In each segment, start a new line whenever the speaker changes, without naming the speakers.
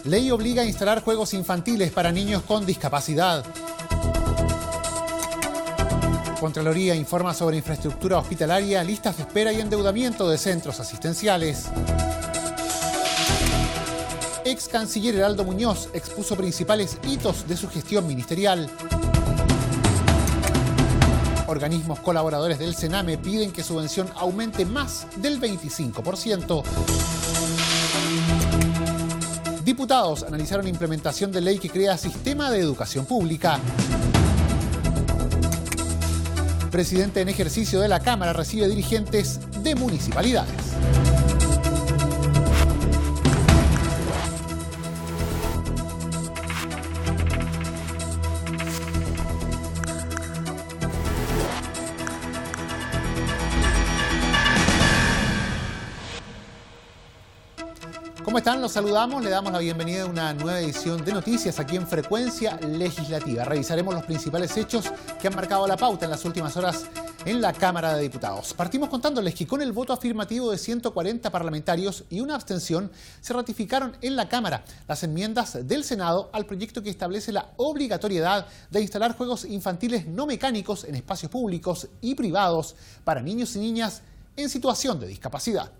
Ley obliga a instalar juegos infantiles para niños con discapacidad. Contraloría informa sobre infraestructura hospitalaria, listas de espera y endeudamiento de centros asistenciales. Ex canciller Heraldo Muñoz expuso principales hitos de su gestión ministerial. Organismos colaboradores del Sename piden que subvención aumente más del 25%. Diputados analizaron implementación de ley que crea sistema de educación pública. Presidente en ejercicio de la Cámara recibe dirigentes de municipalidades. ¿Cómo están? Los saludamos, le damos la bienvenida a una nueva edición de noticias aquí en Frecuencia Legislativa. Revisaremos los principales hechos que han marcado la pauta en las últimas horas en la Cámara de Diputados. Partimos contándoles que con el voto afirmativo de 140 parlamentarios y una abstención se ratificaron en la Cámara las enmiendas del Senado al proyecto que establece la obligatoriedad de instalar juegos infantiles no mecánicos en espacios públicos y privados para niños y niñas en situación de discapacidad.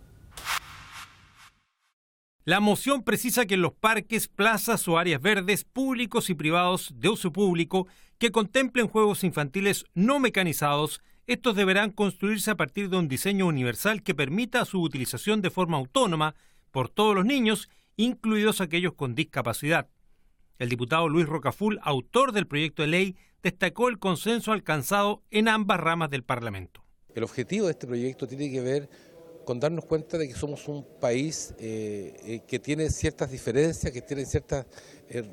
La moción precisa que en los parques, plazas o áreas verdes públicos y privados de uso público que contemplen juegos infantiles no mecanizados, estos deberán construirse a partir de un diseño universal que permita su utilización de forma autónoma por todos los niños, incluidos aquellos con discapacidad. El diputado Luis Rocaful, autor del proyecto de ley, destacó el consenso alcanzado en ambas ramas del Parlamento.
El objetivo de este proyecto tiene que ver con darnos cuenta de que somos un país que tiene ciertas diferencias, que tiene ciertas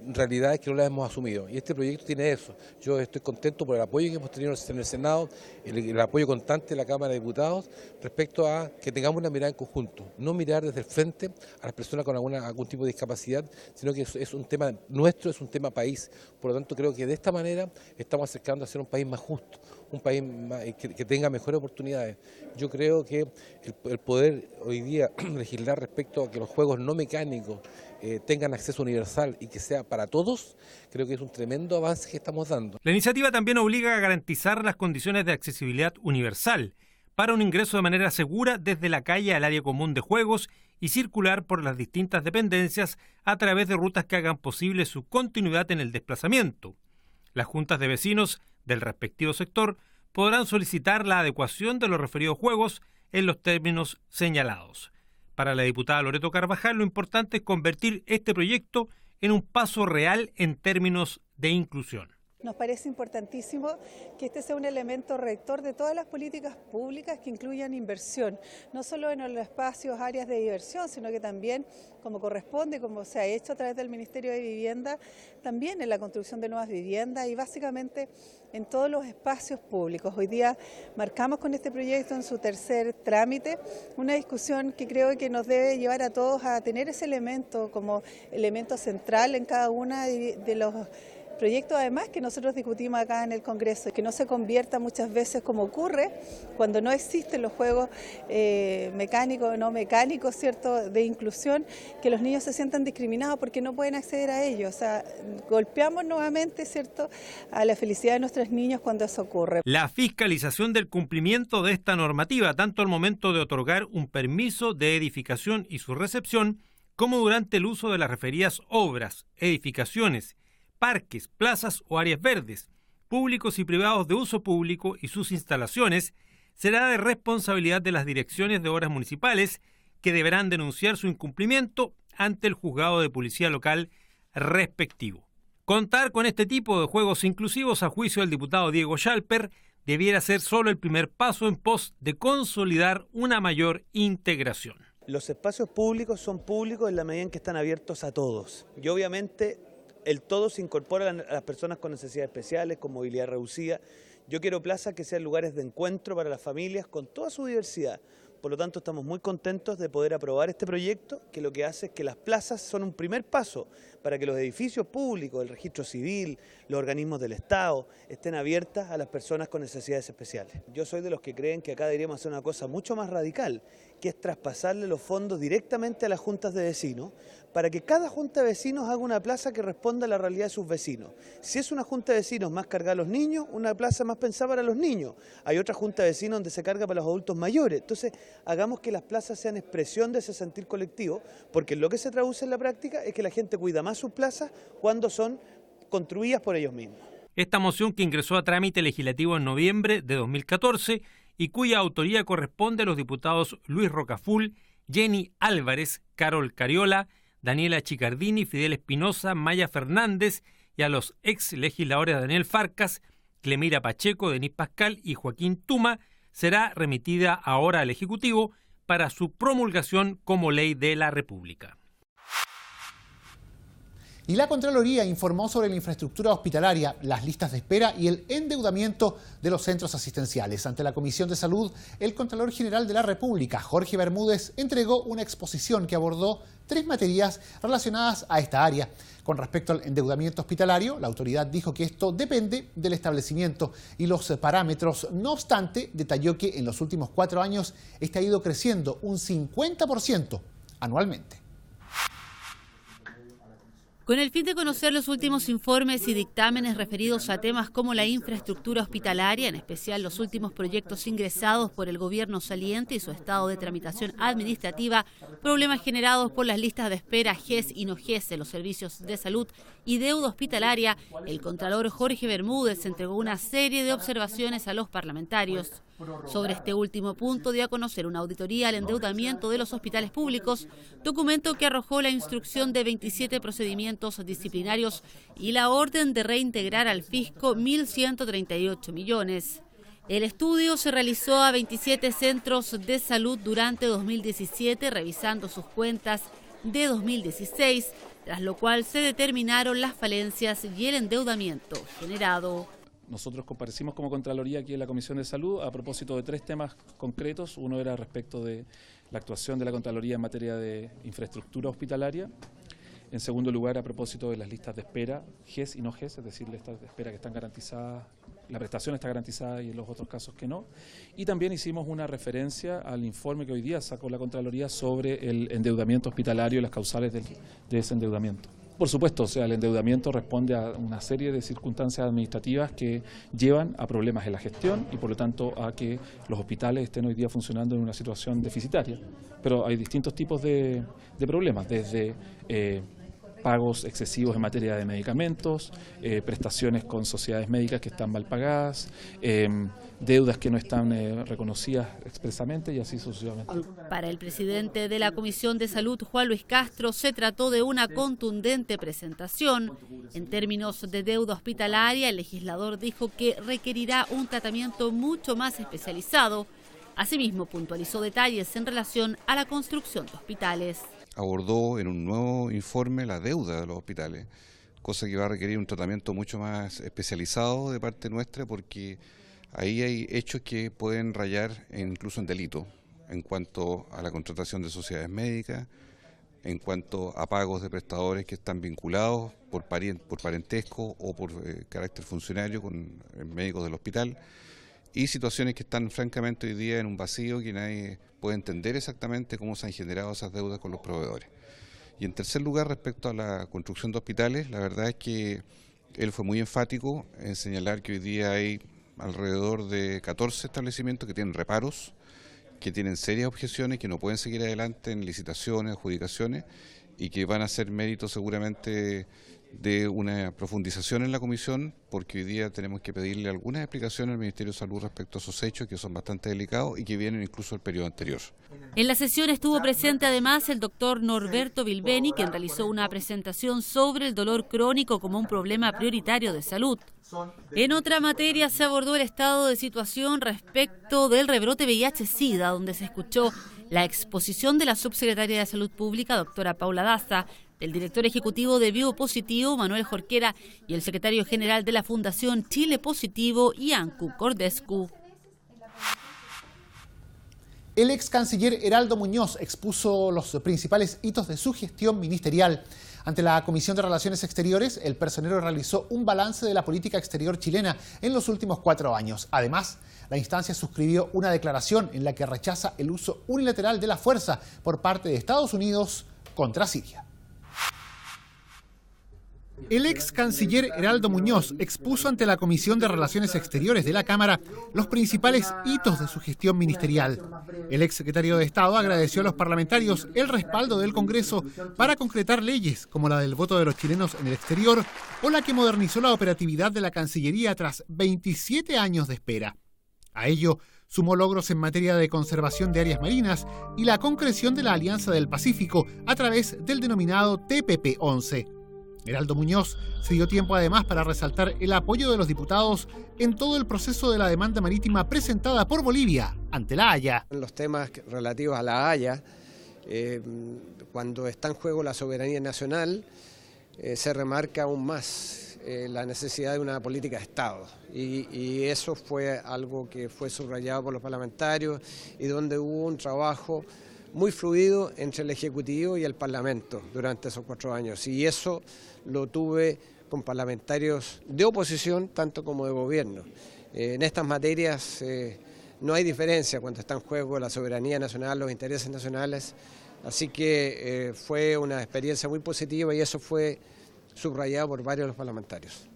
realidades que no las hemos asumido. Y este proyecto tiene eso. Yo estoy contento por el apoyo que hemos tenido en el Senado, el apoyo constante de la Cámara de Diputados respecto a que tengamos una mirada en conjunto. No mirar desde el frente a las personas con algún tipo de discapacidad, sino que es un tema nuestro, es un tema país. Por lo tanto, creo que de esta manera estamos acercando a ser un país más justo, un país que tenga mejores oportunidades. Yo creo que el poder hoy día legislar respecto a que los juegos no mecánicos tengan acceso universal y que sea para todos, creo que es un tremendo avance que estamos dando.
La iniciativa también obliga a garantizar las condiciones de accesibilidad universal para un ingreso de manera segura desde la calle al área común de juegos y circular por las distintas dependencias a través de rutas que hagan posible su continuidad en el desplazamiento. Las juntas de vecinos del respectivo sector podrán solicitar la adecuación de los referidos juegos en los términos señalados. Para la diputada Loreto Carvajal, lo importante es convertir este proyecto en un paso real en términos de inclusión.
Nos parece importantísimo que este sea un elemento rector de todas las políticas públicas que incluyan inversión, no solo en los espacios, áreas de diversión, sino que también, como corresponde, como se ha hecho a través del Ministerio de Vivienda, también en la construcción de nuevas viviendas y básicamente en todos los espacios públicos. Hoy día marcamos con este proyecto en su tercer trámite una discusión que creo que nos debe llevar a todos a tener ese elemento como elemento central en cada una de los proyectos además que nosotros discutimos acá en el Congreso, que no se convierta muchas veces como ocurre cuando no existen los juegos mecánicos o no mecánicos, ¿cierto?, de inclusión, que los niños se sientan discriminados porque no pueden acceder a ellos. O sea, golpeamos nuevamente, ¿cierto?, a la felicidad de nuestros niños cuando eso ocurre.
La fiscalización del cumplimiento de esta normativa, tanto al momento de otorgar un permiso de edificación y su recepción, como durante el uso de las referidas obras, edificaciones, parques, plazas o áreas verdes, públicos y privados de uso público y sus instalaciones, será de responsabilidad de las direcciones de obras municipales que deberán denunciar su incumplimiento ante el juzgado de policía local respectivo. Contar con este tipo de juegos inclusivos, a juicio del diputado Diego Schalper, debiera ser solo el primer paso en pos de consolidar una mayor integración.
Los espacios públicos son públicos en la medida en que están abiertos a todos. Y obviamente el todo se incorpora a las personas con necesidades especiales, con movilidad reducida. Yo quiero plazas que sean lugares de encuentro para las familias con toda su diversidad. Por lo tanto, estamos muy contentos de poder aprobar este proyecto, que lo que hace es que las plazas son un primer paso para que los edificios públicos, el registro civil, los organismos del Estado, estén abiertas a las personas con necesidades especiales. Yo soy de los que creen que acá deberíamos hacer una cosa mucho más radical, que es traspasarle los fondos directamente a las juntas de vecinos, para que cada junta de vecinos haga una plaza que responda a la realidad de sus vecinos. Si es una junta de vecinos más cargada a los niños, una plaza más pensada para los niños. Hay otra junta de vecinos donde se carga para los adultos mayores. Entonces, hagamos que las plazas sean expresión de ese sentir colectivo, porque lo que se traduce en la práctica es que la gente cuida más sus plazas cuando son construidas por ellos mismos.
Esta moción, que ingresó a trámite legislativo en noviembre de 2014 y cuya autoría corresponde a los diputados Luis Rocaful, Jenny Álvarez, Carol Cariola, Daniela Chicardini, Fidel Espinosa, Maya Fernández y a los ex legisladores Daniel Farcas, Clemira Pacheco, Denis Pascal y Joaquín Tuma, será remitida ahora al Ejecutivo para su promulgación como ley de la República.
Y la Contraloría informó sobre la infraestructura hospitalaria, las listas de espera y el endeudamiento de los centros asistenciales. Ante la Comisión de Salud, el Contralor General de la República, Jorge Bermúdez, entregó una exposición que abordó 3 materias relacionadas a esta área. Con respecto al endeudamiento hospitalario, la autoridad dijo que esto depende del establecimiento y los parámetros. No obstante, detalló que en los últimos 4 años este ha ido creciendo un 50% anualmente.
Con el fin de conocer los últimos informes y dictámenes referidos a temas como la infraestructura hospitalaria, en especial los últimos proyectos ingresados por el gobierno saliente y su estado de tramitación administrativa, problemas generados por las listas de espera GES y no GES de los servicios de salud y deuda hospitalaria, el Contralor Jorge Bermúdez entregó una serie de observaciones a los parlamentarios. Sobre este último punto dio a conocer una auditoría al endeudamiento de los hospitales públicos, documento que arrojó la instrucción de 27 procedimientos disciplinarios y la orden de reintegrar al fisco 1.138 millones. El estudio se realizó a 27 centros de salud durante 2017, revisando sus cuentas de 2016, tras lo cual se determinaron las falencias y el endeudamiento generado.
Nosotros comparecimos como Contraloría aquí en la Comisión de Salud a propósito de 3 temas concretos. Uno era respecto de la actuación de la Contraloría en materia de infraestructura hospitalaria. En segundo lugar, a propósito de las listas de espera, GES y no GES, es decir, listas de espera que están garantizadas, la prestación está garantizada y en los otros casos que no. Y también hicimos una referencia al informe que hoy día sacó la Contraloría sobre el endeudamiento hospitalario y las causales de ese endeudamiento. Por supuesto, o sea, el endeudamiento responde a una serie de circunstancias administrativas que llevan a problemas en la gestión y por lo tanto a que los hospitales estén hoy día funcionando en una situación deficitaria. Pero hay distintos tipos de problemas, desde pagos excesivos en materia de medicamentos, prestaciones con sociedades médicas que están mal pagadas, deudas que no están reconocidas expresamente y así sucesivamente.
Para el presidente de la Comisión de Salud, Juan Luis Castro, se trató de una contundente presentación. En términos de deuda hospitalaria, el legislador dijo que requerirá un tratamiento mucho más especializado. Asimismo, puntualizó detalles en relación a la construcción de hospitales.
Abordó en un nuevo informe la deuda de los hospitales, cosa que va a requerir un tratamiento mucho más especializado de parte nuestra porque ahí hay hechos que pueden rayar incluso en delito en cuanto a la contratación de sociedades médicas, en cuanto a pagos de prestadores que están vinculados por parentesco o por carácter funcionario con médicos del hospital. Y situaciones que están francamente hoy día en un vacío que nadie puede entender exactamente cómo se han generado esas deudas con los proveedores. Y en tercer lugar, respecto a la construcción de hospitales, la verdad es que él fue muy enfático en señalar que hoy día hay alrededor de 14 establecimientos que tienen reparos, que tienen serias objeciones, que no pueden seguir adelante en licitaciones, adjudicaciones y que van a ser méritos seguramente de una profundización en la comisión, porque hoy día tenemos que pedirle algunas explicaciones al Ministerio de Salud respecto a esos hechos que son bastante delicados y que vienen incluso del periodo anterior.
En la sesión estuvo presente además el doctor Norberto Bilbeni, quien realizó una presentación sobre el dolor crónico como un problema prioritario de salud. En otra materia se abordó el estado de situación respecto del rebrote VIH-Sida, donde se escuchó la exposición de la subsecretaria de Salud Pública, doctora Paula Daza, del director ejecutivo de Biopositivo, Manuel Jorquera, y el secretario general de la Fundación Chile Positivo, Iancu Cordescu.
El ex canciller Heraldo Muñoz expuso los principales hitos de su gestión ministerial. Ante la Comisión de Relaciones Exteriores, el personero realizó un balance de la política exterior chilena en los últimos 4 años. Además, la instancia suscribió una declaración en la que rechaza el uso unilateral de la fuerza por parte de Estados Unidos contra Siria. El ex canciller Heraldo Muñoz expuso ante la Comisión de Relaciones Exteriores de la Cámara los principales hitos de su gestión ministerial. El ex secretario de Estado agradeció a los parlamentarios el respaldo del Congreso para concretar leyes como la del voto de los chilenos en el exterior o la que modernizó la operatividad de la Cancillería tras 27 años de espera. A ello sumó logros en materia de conservación de áreas marinas y la concreción de la Alianza del Pacífico a través del denominado TPP-11. Heraldo Muñoz se dio tiempo además para resaltar el apoyo de los diputados en todo el proceso de la demanda marítima presentada por Bolivia ante la Haya.
Los temas relativos a la Haya, cuando está en juego la soberanía nacional, se remarca aún más la necesidad de una política de Estado. Y eso fue algo que fue subrayado por los parlamentarios y donde hubo un trabajo muy fluido entre el Ejecutivo y el Parlamento durante esos 4 años. Y eso lo tuve con parlamentarios de oposición, tanto como de gobierno. En estas materias no hay diferencia cuando está en juego la soberanía nacional, los intereses nacionales. Así que fue una experiencia muy positiva y eso fue subrayado por varios de los parlamentarios.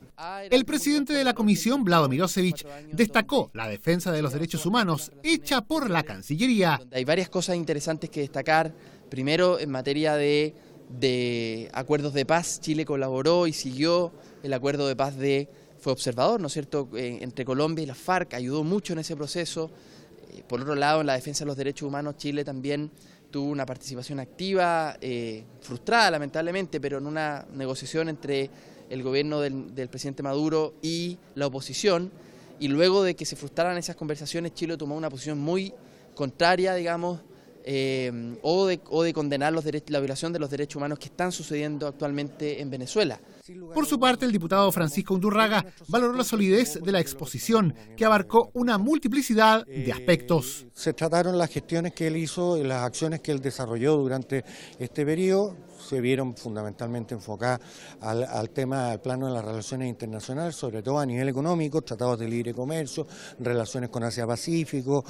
El presidente de la comisión, Vlado Mirosevic, destacó la defensa de los derechos humanos hecha por la Cancillería.
Hay varias cosas interesantes que destacar. Primero, en materia de acuerdos de paz, Chile colaboró y siguió el acuerdo de paz fue observador, ¿no es cierto?, entre Colombia y la FARC, ayudó mucho en ese proceso. Por otro lado, en la defensa de los derechos humanos, Chile también tuvo una participación activa, frustrada lamentablemente, pero en una negociación entre el gobierno del presidente Maduro y la oposición, y luego de que se frustraran esas conversaciones, Chile tomó una posición muy contraria, digamos, o de condenar la violación de los derechos humanos que están sucediendo actualmente en Venezuela.
Por su parte, el diputado Francisco Undurraga valoró la solidez de la exposición, que abarcó una multiplicidad de aspectos.
Se trataron las gestiones que él hizo y las acciones que él desarrolló durante este periodo. Se vieron fundamentalmente enfocadas al tema, al plano de las relaciones internacionales, sobre todo a nivel económico, tratados de libre comercio, relaciones con Asia-Pacífico,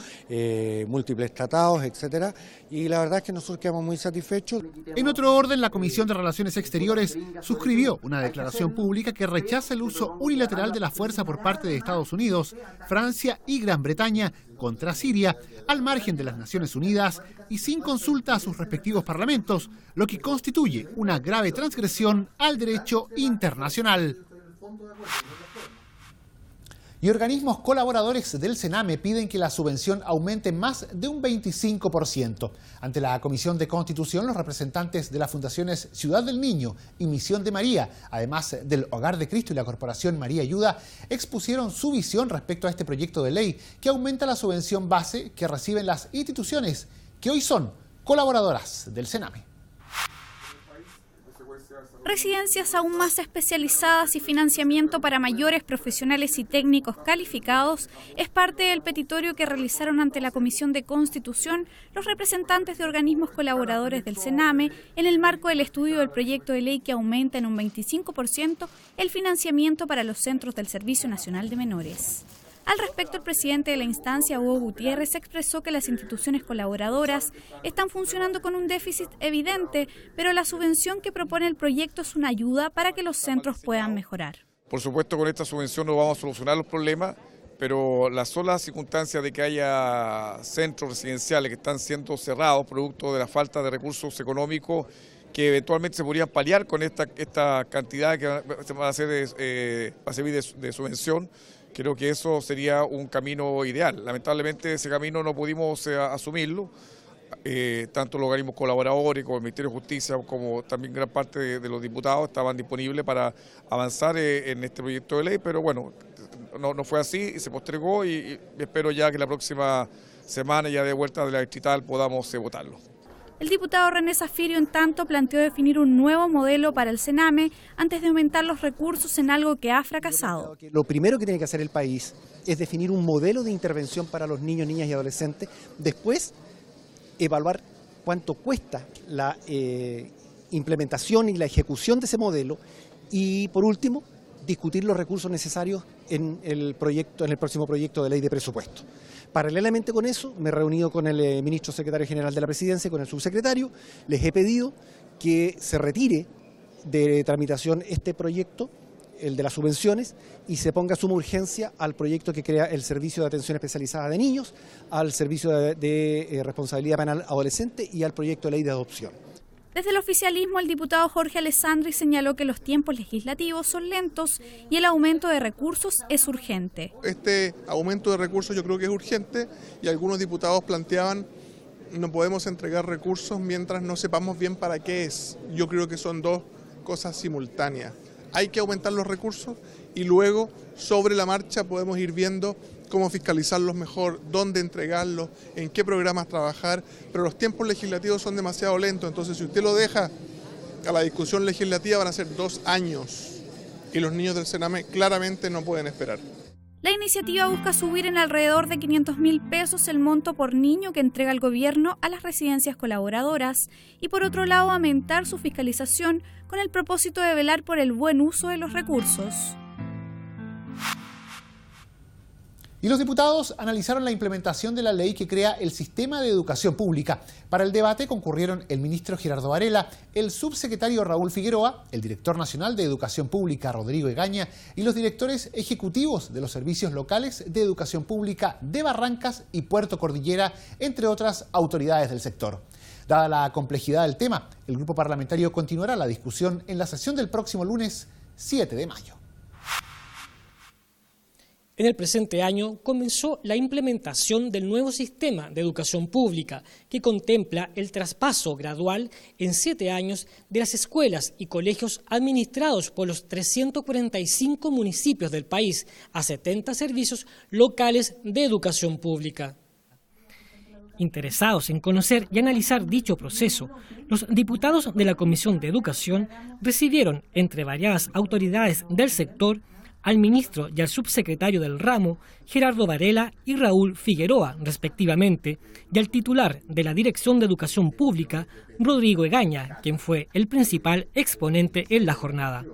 múltiples tratados, etcétera. Y la verdad es que nosotros quedamos muy satisfechos.
En otro orden, la Comisión de Relaciones Exteriores suscribió una declaración pública que rechaza el uso unilateral de la fuerza por parte de Estados Unidos, Francia y Gran Bretaña contra Siria, al margen de las Naciones Unidas y sin consulta a sus respectivos parlamentos, lo que constituye una grave transgresión al derecho internacional. Y organismos colaboradores del Sename piden que la subvención aumente más de un 25%. Ante la Comisión de Constitución, los representantes de las fundaciones Ciudad del Niño y Misión de María, además del Hogar de Cristo y la Corporación María Ayuda, expusieron su visión respecto a este proyecto de ley que aumenta la subvención base que reciben las instituciones que hoy son colaboradoras del Sename.
Residencias aún más especializadas y financiamiento para mayores profesionales y técnicos calificados es parte del petitorio que realizaron ante la Comisión de Constitución los representantes de organismos colaboradores del Sename en el marco del estudio del proyecto de ley que aumenta en un 25% el financiamiento para los centros del Servicio Nacional de Menores. Al respecto, el presidente de la instancia, Hugo Gutiérrez, expresó que las instituciones colaboradoras están funcionando con un déficit evidente, pero la subvención que propone el proyecto es una ayuda para que los centros puedan mejorar.
Por supuesto, con esta subvención no vamos a solucionar los problemas, pero la sola circunstancia de que haya centros residenciales que están siendo cerrados producto de la falta de recursos económicos que eventualmente se podrían paliar con esta cantidad que va a servir de subvención. Creo que eso sería un camino ideal. Lamentablemente ese camino no pudimos asumirlo, tanto los organismos colaboradores como el Ministerio de Justicia, como también gran parte de los diputados estaban disponibles para avanzar en este proyecto de ley, pero bueno, no fue así y se postergó y espero ya que la próxima semana, ya de vuelta de la distrital, podamos votarlo.
El diputado René Zafirio, en tanto, planteó definir un nuevo modelo para el Sename antes de aumentar los recursos en algo que ha fracasado.
Lo primero que tiene que hacer el país es definir un modelo de intervención para los niños, niñas y adolescentes. Después, evaluar cuánto cuesta la implementación y la ejecución de ese modelo y, por último, discutir los recursos necesarios en el próximo proyecto de ley de presupuesto. Paralelamente con eso, me he reunido con el ministro secretario general de la Presidencia y con el subsecretario. Les he pedido que se retire de tramitación este proyecto, el de las subvenciones, y se ponga suma urgencia al proyecto que crea el Servicio de Atención Especializada de Niños, al Servicio de Responsabilidad Penal Adolescente y al proyecto de ley de adopción.
Desde el oficialismo, el diputado Jorge Alessandri señaló que los tiempos legislativos son lentos y el aumento de recursos es urgente.
Este aumento de recursos yo creo que es urgente y algunos diputados planteaban no podemos entregar recursos mientras no sepamos bien para qué es. Yo creo que son dos cosas simultáneas. Hay que aumentar los recursos y luego sobre la marcha podemos ir viendo cómo fiscalizarlos mejor, dónde entregarlos, en qué programas trabajar, pero los tiempos legislativos son demasiado lentos, entonces si usted lo deja a la discusión legislativa van a ser 2 años y los niños del Sename claramente no pueden esperar.
La iniciativa busca subir en alrededor de 500.000 pesos el monto por niño que entrega el gobierno a las residencias colaboradoras y por otro lado aumentar su fiscalización con el propósito de velar por el buen uso de los recursos.
Y los diputados analizaron la implementación de la ley que crea el sistema de educación pública. Para el debate concurrieron el ministro Gerardo Varela, el subsecretario Raúl Figueroa, el director nacional de Educación Pública Rodrigo Egaña y los directores ejecutivos de los servicios locales de educación pública de Barrancas y Puerto Cordillera, entre otras autoridades del sector. Dada la complejidad del tema, el grupo parlamentario continuará la discusión en la sesión del próximo lunes 7 de mayo.
En el presente año comenzó la implementación del nuevo sistema de educación pública que contempla el traspaso gradual en 7 años de las escuelas y colegios administrados por los 345 municipios del país a 70 servicios locales de educación pública. Interesados en conocer y analizar dicho proceso, los diputados de la Comisión de Educación recibieron, entre variadas autoridades del sector, al ministro y al subsecretario del ramo, Gerardo Varela y Raúl Figueroa, respectivamente, y al titular de la Dirección de Educación Pública, Rodrigo Egaña, quien fue el principal exponente en la jornada.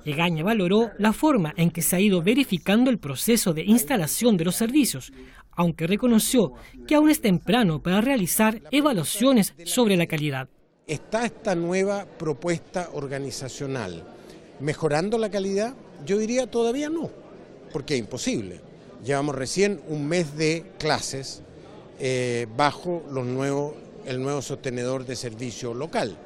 Egaña valoró la forma en que se ha ido verificando el proceso de instalación de los servicios, aunque reconoció que aún es temprano para realizar evaluaciones sobre la calidad.
¿Está esta nueva propuesta organizacional mejorando la calidad? Yo diría todavía no, porque es imposible. Llevamos recién un mes de clases bajo el nuevo sostenedor de servicio local,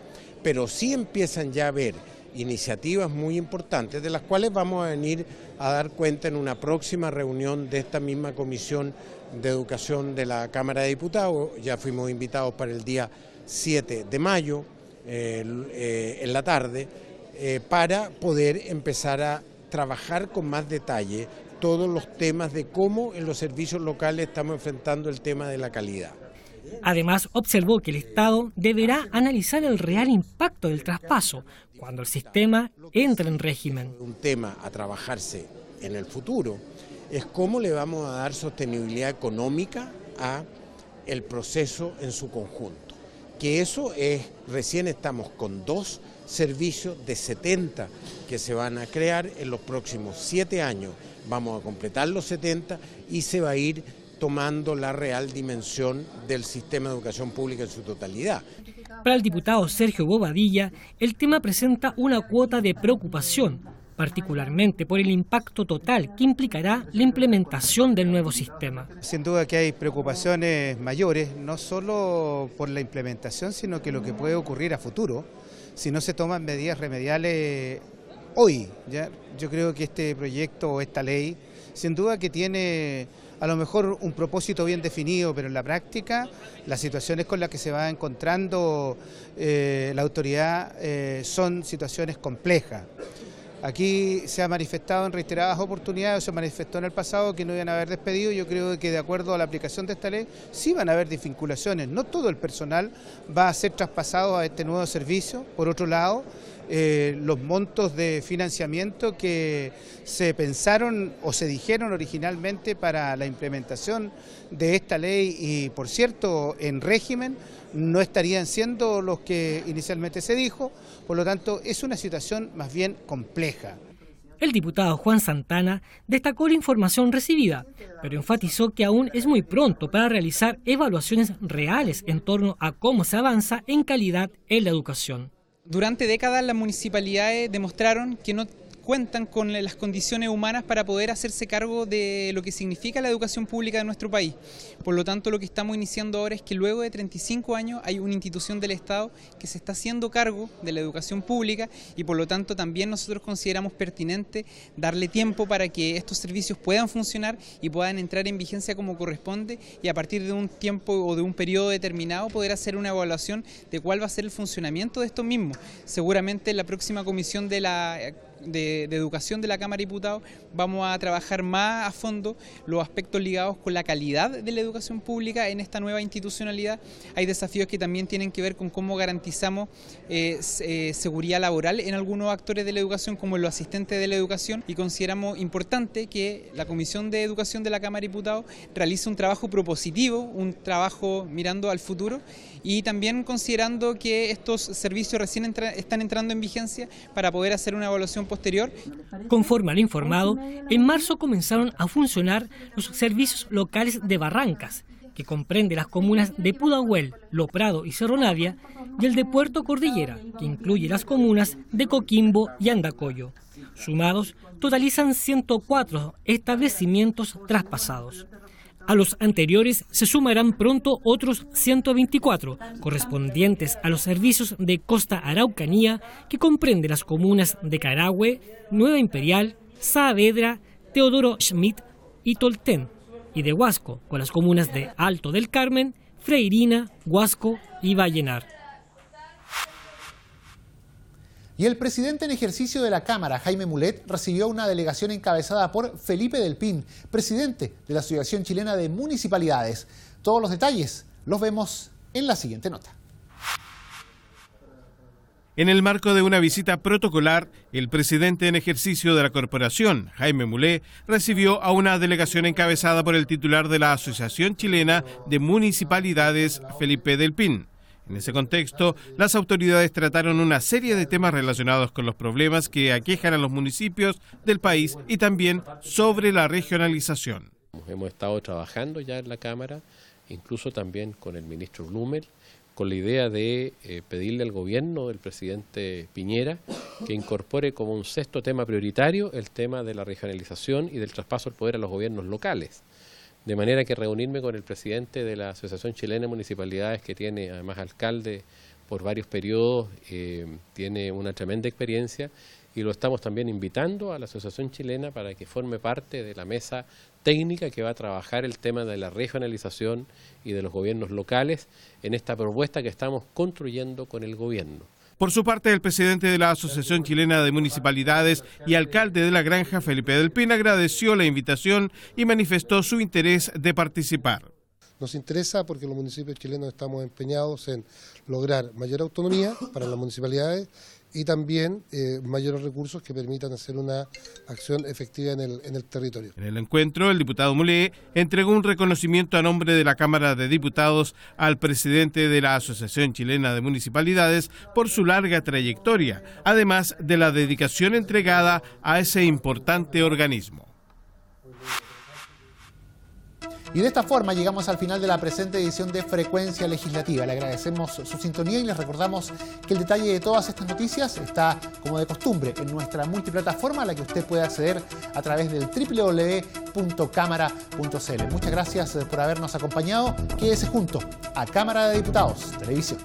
pero sí empiezan ya a haber iniciativas muy importantes de las cuales vamos a venir a dar cuenta en una próxima reunión de esta misma Comisión de Educación de la Cámara de Diputados. Ya fuimos invitados para el día 7 de mayo en la tarde para poder empezar a trabajar con más detalle todos los temas de cómo en los servicios locales estamos enfrentando el tema de la calidad.
Además, observó que el Estado deberá analizar el real impacto del traspaso cuando el sistema entre en régimen.
Un tema a trabajarse en el futuro es cómo le vamos a dar sostenibilidad económica a el proceso en su conjunto. Que eso es, recién estamos con 2 servicios de 70 que se van a crear en los próximos 7 años. Vamos a completar los 70 y se va a ir tomando la real dimensión del sistema de educación pública en su totalidad.
Para el diputado Sergio Bobadilla, el tema presenta una cuota de preocupación, particularmente por el impacto total que implicará la implementación del nuevo sistema.
Sin duda que hay preocupaciones mayores, no solo por la implementación, sino que lo que puede ocurrir a futuro, si no se toman medidas remediales hoy. ¿Ya? Yo creo que este proyecto o esta ley, sin duda que tiene a lo mejor un propósito bien definido, pero en la práctica las situaciones con las que se va encontrando la autoridad son situaciones complejas. Aquí se ha manifestado en reiteradas oportunidades, se manifestó en el pasado que no iban a haber despedido. Yo creo que de acuerdo a la aplicación de esta ley sí van a haber desvinculaciones. No todo el personal va a ser traspasado a este nuevo servicio. Por otro lado, los montos de financiamiento que se pensaron o se dijeron originalmente para la implementación de esta ley y, por cierto, en régimen, no estarían siendo los que inicialmente se dijo. Por lo tanto, es una situación más bien compleja.
El diputado Juan Santana destacó la información recibida, pero enfatizó que aún es muy pronto para realizar evaluaciones reales en torno a cómo se avanza en calidad en la educación.
Durante décadas las municipalidades demostraron que no cuentan con las condiciones humanas para poder hacerse cargo de lo que significa la educación pública de nuestro país. Por lo tanto, lo que estamos iniciando ahora es que luego de 35 años hay una institución del Estado que se está haciendo cargo de la educación pública y por lo tanto también nosotros consideramos pertinente darle tiempo para que estos servicios puedan funcionar y puedan entrar en vigencia como corresponde y a partir de un tiempo o de un periodo determinado poder hacer una evaluación de cuál va a ser el funcionamiento de estos mismos. Seguramente en la próxima comisión de Educación de la Cámara de Diputados vamos a trabajar más a fondo los aspectos ligados con la calidad de la educación pública en esta nueva institucionalidad. Hay desafíos que también tienen que ver con cómo garantizamos seguridad laboral en algunos actores de la educación como los asistentes de la educación y consideramos importante que la Comisión de Educación de la Cámara de Diputados realice un trabajo propositivo, un trabajo mirando al futuro y también considerando que estos servicios recién están entrando en vigencia para poder hacer una evaluación posterior.
Conforme a lo informado, en marzo comenzaron a funcionar los servicios locales de Barrancas, que comprende las comunas de Pudahuel, Lo Prado y Cerro Navia, y el de Puerto Cordillera, que incluye las comunas de Coquimbo y Andacollo. Sumados, totalizan 104 establecimientos traspasados. A los anteriores se sumarán pronto otros 124, correspondientes a los servicios de Costa Araucanía, que comprende las comunas de Carahue, Nueva Imperial, Saavedra, Teodoro Schmidt y Tolten, y de Huasco, con las comunas de Alto del Carmen, Freirina, Huasco y Vallenar.
Y el presidente en ejercicio de la Cámara, Jaime Mulet, recibió una delegación encabezada por Felipe Del Pin, presidente de la Asociación Chilena de Municipalidades. Todos los detalles los vemos en la siguiente nota.
En el marco de una visita protocolar, el presidente en ejercicio de la corporación, Jaime Mulet, recibió a una delegación encabezada por el titular de la Asociación Chilena de Municipalidades, Felipe Del Pin. En ese contexto, las autoridades trataron una serie de temas relacionados con los problemas que aquejan a los municipios del país y también sobre la regionalización.
Hemos estado trabajando ya en la Cámara, incluso también con el ministro Blumel, con la idea de pedirle al gobierno del presidente Piñera que incorpore como un sexto tema prioritario el tema de la regionalización y del traspaso del poder a los gobiernos locales. De manera que reunirme con el presidente de la Asociación Chilena de Municipalidades, que tiene además alcalde por varios periodos, tiene una tremenda experiencia y lo estamos también invitando a la Asociación Chilena para que forme parte de la mesa técnica que va a trabajar el tema de la regionalización y de los gobiernos locales en esta propuesta que estamos construyendo con el gobierno.
Por su parte, el presidente de la Asociación Chilena de Municipalidades y alcalde de La Granja, Felipe Del Pin, agradeció la invitación y manifestó su interés de participar.
Nos interesa porque los municipios chilenos estamos empeñados en lograr mayor autonomía para las municipalidades y también mayores recursos que permitan hacer una acción efectiva en el territorio.
En el encuentro, el diputado Mulet entregó un reconocimiento a nombre de la Cámara de Diputados al presidente de la Asociación Chilena de Municipalidades por su larga trayectoria, además de la dedicación entregada a ese importante organismo.
Y de esta forma llegamos al final de la presente edición de Frecuencia Legislativa. Le agradecemos su sintonía y les recordamos que el detalle de todas estas noticias está, como de costumbre, en nuestra multiplataforma a la que usted puede acceder a través del www.cámara.cl. Muchas gracias por habernos acompañado. Quédese junto a Cámara de Diputados Televisión.